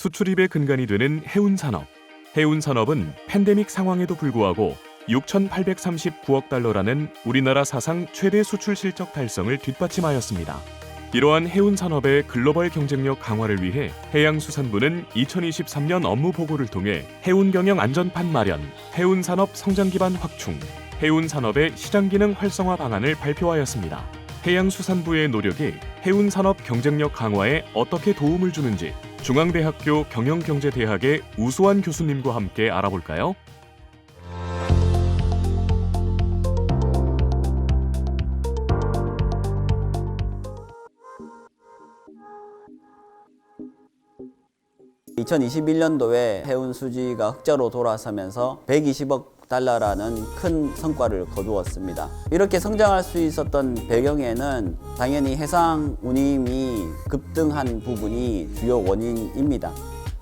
수출입의 근간이 되는 해운산업. 해운산업은 팬데믹 상황에도 불구하고 6,839억 달러라는 우리나라 사상 최대 수출 실적 달성을 뒷받침하였습니다. 이러한 해운산업의 글로벌 경쟁력 강화를 위해 해양수산부는 2023년 업무 보고를 통해 해운경영 안전판 마련, 해운산업 성장기반 확충, 해운산업의 시장기능 활성화 방안을 발표하였습니다. 해양수산부의 노력이 해운산업 경쟁력 강화에 어떻게 도움을 주는지 중앙대학교 경영경제대학의 우수한 교수님과 함께 알아볼까요? (2021년도에) 해운 수지가 흑자로 돌아서면서 120억 달러라는 큰 성과를 거두었습니다. 이렇게 성장할 수 있었던 배경에는 당연히 해상 운임이 급등한 부분이 주요 원인입니다.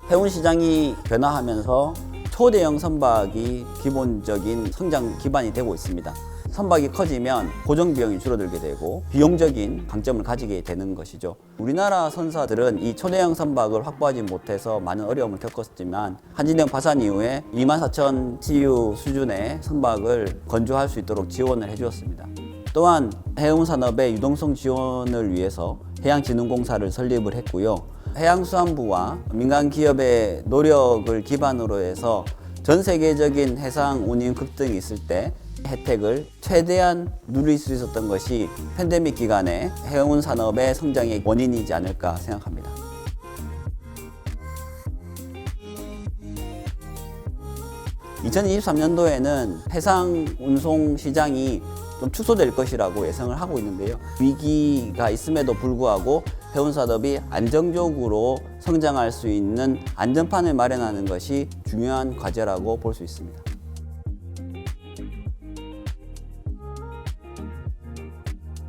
해운 시장이 변화하면서 초대형 선박이 기본적인 성장 기반이 되고 있습니다. 선박이 커지면 고정 비용이 줄어들게 되고 비용적인 강점을 가지게 되는 것이죠. 우리나라 선사들은 이 초대형 선박을 확보하지 못해서 많은 어려움을 겪었지만 한진령 파산 이후에 24,000 TEU 수준의 선박을 건조할 수 있도록 지원을 해주었습니다. 또한 해운산업의 유동성 지원을 위해서 해양진흥공사를 설립을 했고요. 해양수산부와 민간기업의 노력을 기반으로 해서 전 세계적인 해상 운임 급등이 있을 때 혜택을 최대한 누릴 수 있었던 것이 팬데믹 기간에 해운 산업의 성장의 원인이지 않을까 생각합니다. (2023년도에는) 해상 운송 시장이 좀 축소될 것이라고 예상을 하고 있는데요. 위기가 있음에도 불구하고 해운 산업이 안정적으로 성장할 수 있는 안전판을 마련하는 것이 중요한 과제라고 볼 수 있습니다.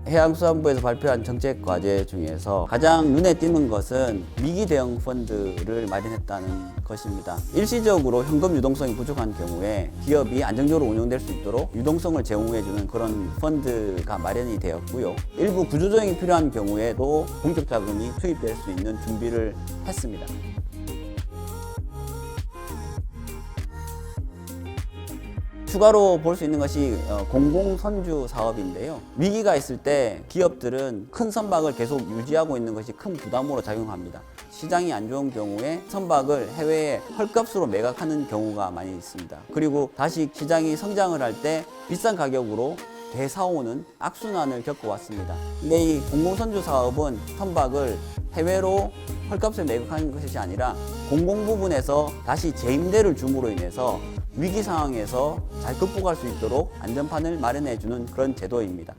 해양수산부에서 발표한 정책 과제 중에서 가장 눈에 띄는 것은 위기 대응 펀드를 마련했다는 것입니다. 일시적으로 현금 유동성이 부족한 경우에 기업이 안정적으로 운영될 수 있도록 유동성을 제공해주는 그런 펀드가 마련이 되었고요. 일부 구조조정이 필요한 경우에도 공적 자금이 투입될 수 있는 준비를 했습니다. 추가로 볼 수 있는 것이 공공선주 사업인데요. 위기가 있을 때 기업들은 큰 선박을 계속 유지하고 있는 것이 큰 부담으로 작용합니다. 시장이 안 좋은 경우에 선박을 해외에 헐값으로 매각하는 경우가 많이 있습니다. 그리고 다시 시장이 성장을 할 때 비싼 가격으로 되사오는 악순환을 겪어왔습니다. 근데 이 공공선주 사업은 선박을 해외로 헐값에 매각하는 것이 아니라 공공 부분에서 다시 재임대를 줌으로 인해서 위기 상황에서 잘 극복할 수 있도록 안전판을 마련해주는 그런 제도입니다.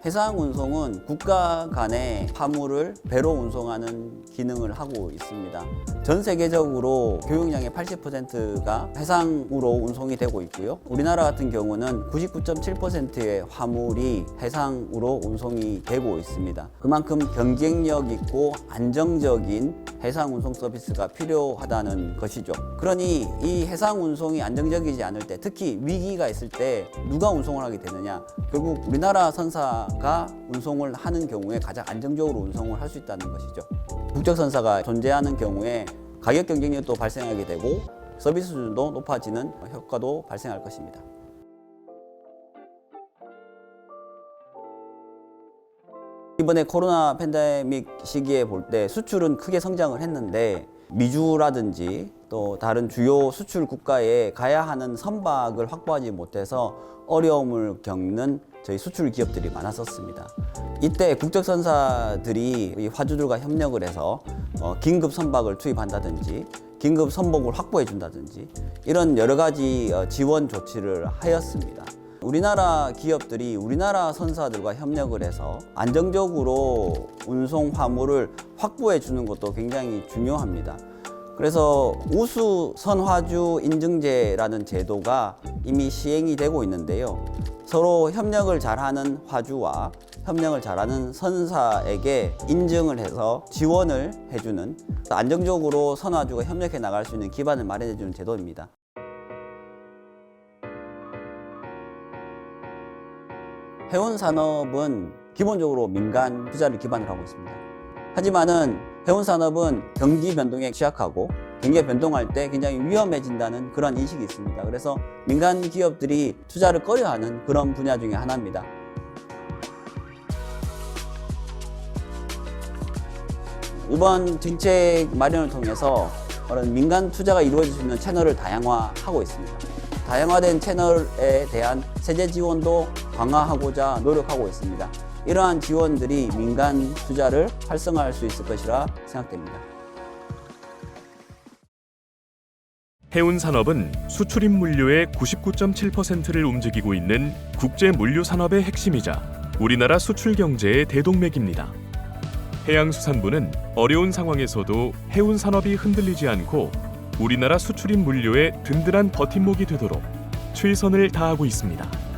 해상 운송은 국가 간의 화물을 배로 운송하는 기능을 하고 있습니다. 전 세계적으로 교역량의 80%가 해상으로 운송이 되고 있고요. 우리나라 같은 경우는 99.7%의 화물이 해상으로 운송이 되고 있습니다. 그만큼 경쟁력 있고 안정적인 해상 운송 서비스가 필요하다는 것이죠. 그러니 이 해상 운송이 안정적이지 않을 때, 특히 위기가 있을 때 누가 운송을 하게 되느냐? 결국 우리나라 선사가 운송을 하는 경우에 가장 안정적으로 운송을 할 수 있다는 것이죠. 국적선사가 존재하는 경우에 가격 경쟁력도 발생하게 되고 서비스 수준도 높아지는 효과도 발생할 것입니다. 이번에 코로나 팬데믹 시기에 볼 때 수출은 크게 성장을 했는데 미주라든지 또 다른 주요 수출 국가에 가야 하는 선박을 확보하지 못해서 어려움을 겪는 저희 수출 기업들이 많았었습니다. 이때 국적선사들이 이 화주들과 협력을 해서 긴급 선박을 투입한다든지 긴급 선복을 확보해 준다든지 이런 여러 가지 지원 조치를 하였습니다. 우리나라 기업들이 우리나라 선사들과 협력을 해서 안정적으로 운송 화물을 확보해 주는 것도 굉장히 중요합니다. 그래서 우수 선화주 인증제라는 제도가 이미 시행이 되고 있는데요. 서로 협력을 잘하는 화주와 협력을 잘하는 선사에게 인증을 해서 지원을 해주는, 안정적으로 선화주가 협력해 나갈 수 있는 기반을 마련해 주는 제도입니다. 해운 산업은 기본적으로 민간 투자를 기반으로 하고 있습니다. 하지만은 해운 산업은 경기 변동에 취약하고 경기가 변동할 때 굉장히 위험해진다는 그런 인식이 있습니다. 그래서 민간 기업들이 투자를 꺼려하는 그런 분야 중에 하나입니다. 이번 정책 마련을 통해서 그런 민간 투자가 이루어질 수 있는 채널을 다양화하고 있습니다. 다양화된 채널에 대한 세제 지원도 강화하고자 노력하고 있습니다. 이러한 지원들이 민간 투자를 활성화할 수 있을 것이라 생각됩니다. 해운 산업은 수출입 물류의 99.7%를 움직이고 있는 국제 물류 산업의 핵심이자 우리나라 수출 경제의 대동맥입니다. 해양수산부는 어려운 상황에서도 해운 산업이 흔들리지 않고 우리나라 수출입 물류의 든든한 버팀목이 되도록 최선을 다하고 있습니다.